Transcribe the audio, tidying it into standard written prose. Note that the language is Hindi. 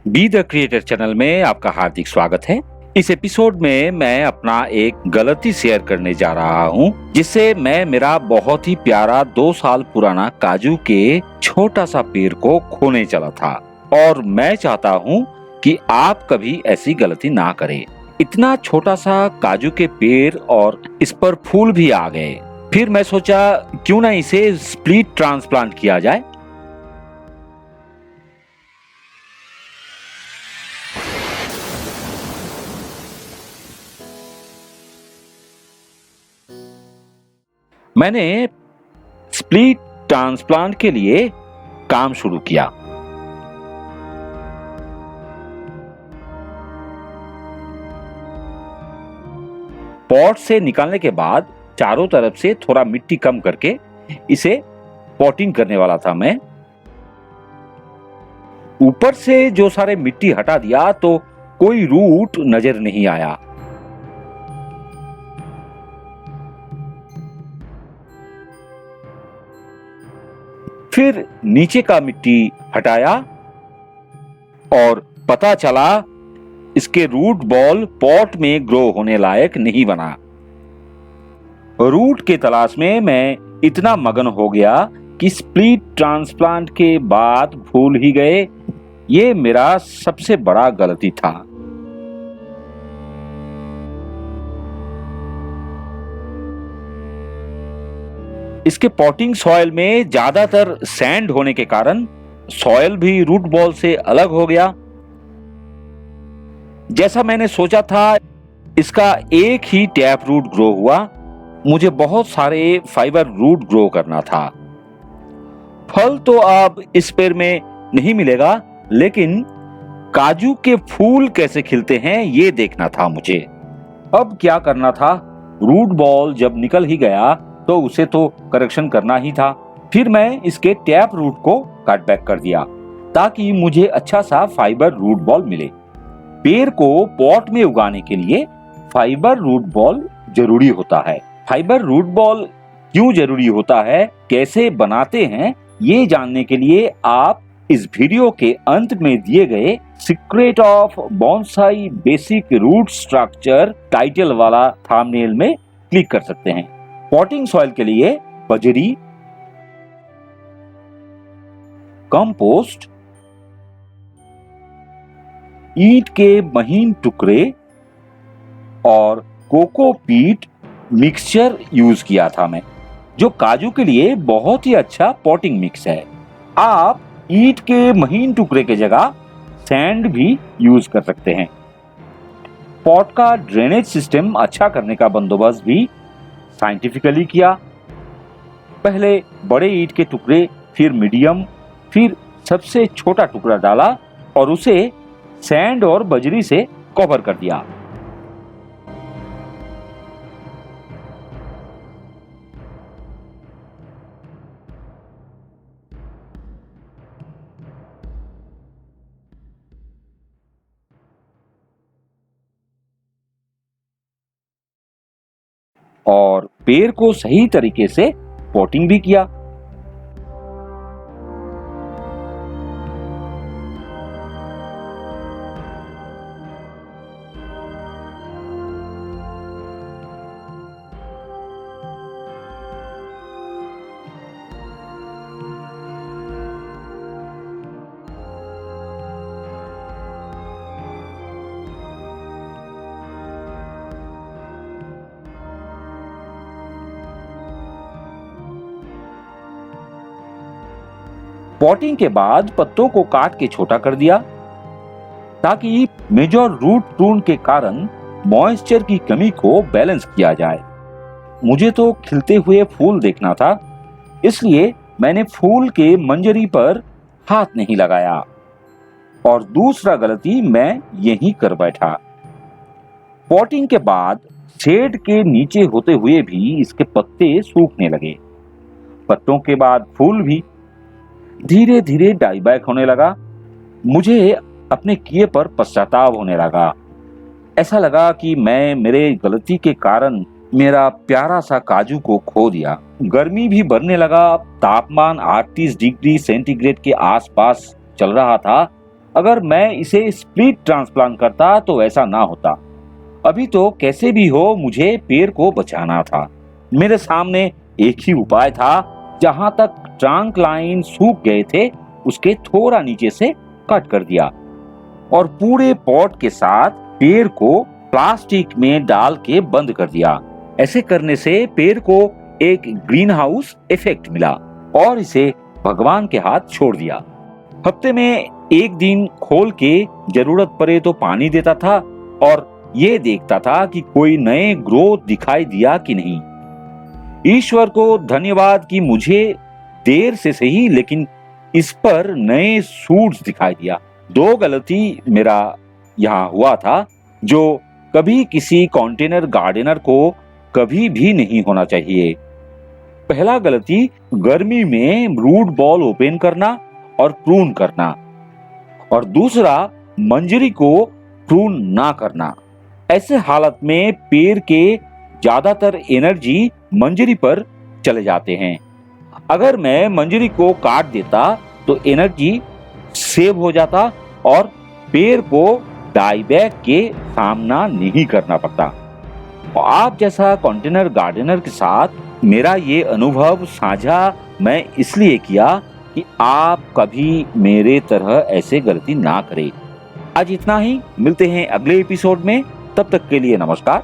बी द क्रिएटर चैनल में आपका हार्दिक स्वागत है। इस एपिसोड में मैं अपना एक गलती शेयर करने जा रहा हूँ, जिससे मैं मेरा बहुत ही प्यारा 2 साल पुराना काजू के छोटा सा पेड़ को खोने चला था और मैं चाहता हूँ कि आप कभी ऐसी गलती ना करें। इतना छोटा सा काजू के पेड़ और इस पर फूल भी आ गए। फिर मैं सोचा क्यों ना इसे स्प्लिट ट्रांसप्लांट किया जाए। मैंने स्प्लिट ट्रांसप्लांट के लिए काम शुरू किया। पॉट से निकालने के बाद चारों तरफ से थोड़ा मिट्टी कम करके इसे पॉटिंग करने वाला था मैं। ऊपर से जो सारे मिट्टी हटा दिया तो कोई रूट नजर नहीं आया। फिर नीचे का मिट्टी हटाया और पता चला इसके रूट बॉल पॉट में ग्रो होने लायक नहीं बना। रूट के तलाश में मैं इतना मगन हो गया कि स्प्लिट ट्रांसप्लांट के बाद भूल ही गए। ये मेरा सबसे बड़ा गलती था। इसके पॉटिंग सॉइल में ज्यादातर सैंड होने के कारण सॉइल भी रूट बॉल से अलग हो गया। जैसा मैंने सोचा था, इसका एक ही टैप रूट ग्रो हुआ। मुझे बहुत सारे फाइबर रूट ग्रो करना था। फल तो अब इस पेड़ में नहीं मिलेगा, लेकिन काजू के फूल कैसे खिलते हैं ये देखना था मुझे। अब क्या करना था, रूट बॉल जब निकल ही गया तो उसे तो करेक्शन करना ही था। फिर मैं इसके टैप रूट को कट बैक कर दिया ताकि मुझे अच्छा सा फाइबर रूट बॉल मिले। पेड़ को पॉट में उगाने के लिए फाइबर रूट बॉल जरूरी होता है। फाइबर रूट बॉल क्यों जरूरी होता है, कैसे बनाते हैं, ये जानने के लिए आप इस वीडियो के अंत में दिए गए secret of bonsai basic root structure title वाला थंबनेल में क्लिक कर सकते हैं। पॉटिंग सॉइल के लिए बजरी, कंपोस्ट, ईंट के महीन टुकड़े और कोकोपीट मिक्सचर यूज किया था मैं, जो काजू के लिए बहुत ही अच्छा पॉटिंग मिक्स है। आप ईंट के महीन टुकड़े के जगह सैंड भी यूज कर सकते हैं। पॉट का ड्रेनेज सिस्टम अच्छा करने का बंदोबस्त भी साइंटिफिकली किया। पहले बड़े ईंट के टुकड़े, फिर मीडियम, फिर सबसे छोटा टुकड़ा डाला और उसे सैंड और बजरी से कवर कर दिया। और पेड़ को सही तरीके से पॉटिंग भी किया। पॉटिंग के बाद पत्तों को काट के छोटा कर दिया ताकि मेजर रूट प्रून के कारण मॉइस्चर की कमी को बैलेंस किया जाए। मुझे तो खिलते हुए फूल देखना था, इसलिए मैंने फूल के मंजरी पर हाथ नहीं लगाया। और दूसरा गलती मैं यही कर बैठा। पॉटिंग के बाद शेड के नीचे होते हुए भी इसके पत्ते सूखने लगे। पत्तों के बाद फूल भी धीरे धीरे डाई बैक होने लगा। मुझे अपने किए पर पश्चाताप होने लगा। ऐसा लगा कि मैं मेरे गलती के कारण मेरा प्यारा सा काजू को खो दिया। गर्मी भी बढ़ने लगा। तापमान 38 डिग्री सेंटीग्रेड के आसपास चल रहा था अगर मैं इसे स्प्लिट ट्रांसप्लांट करता तो ऐसा ना होता। अभी तो कैसे भी हो मुझे पेड़ को बचाना था। मेरे सामने एक ही उपाय था, जहां तक ट्रंक लाइन सूख गए थे उसके थोड़ा नीचे से कट कर दिया और पूरे पॉट के साथ पेड़ को प्लास्टिक में डाल के बंद कर दिया। ऐसे करने से पेड़ को एक ग्रीन हाउस इफेक्ट मिला और इसे भगवान के हाथ छोड़ दिया। हफ्ते में एक दिन खोल के जरूरत पड़े तो पानी देता था और ये देखता था कि कोई नए ग्रोथ दिखाई दिया कि नहीं। ईश्वर को धन्यवाद कि मुझे देर से सही लेकिन इस पर नए सूट्स दिखाई दिया। दो गलती मेरा यहाँ हुआ था जो कभी किसी कंटेनर गार्डनर को कभी भी नहीं होना चाहिए। पहला गलती गर्मी में रूट बॉल ओपन करना और प्रून करना, और दूसरा मंजरी को प्रून ना करना। ऐसे हालत में पेड़ के ज्यादातर एनर्जी मंजरी पर चले जाते हैं। अगर मैं मंजरी को काट देता तो एनर्जी सेव हो जाता और पेड़ को डाईबैक के सामना नहीं करना पड़ता। और आप जैसा कंटेनर गार्डनर के साथ मेरा ये अनुभव साझा मैं इसलिए किया कि आप कभी मेरे तरह ऐसे गलती ना करें। आज इतना ही, मिलते हैं अगले एपिसोड में। तब तक के लिए नमस्कार।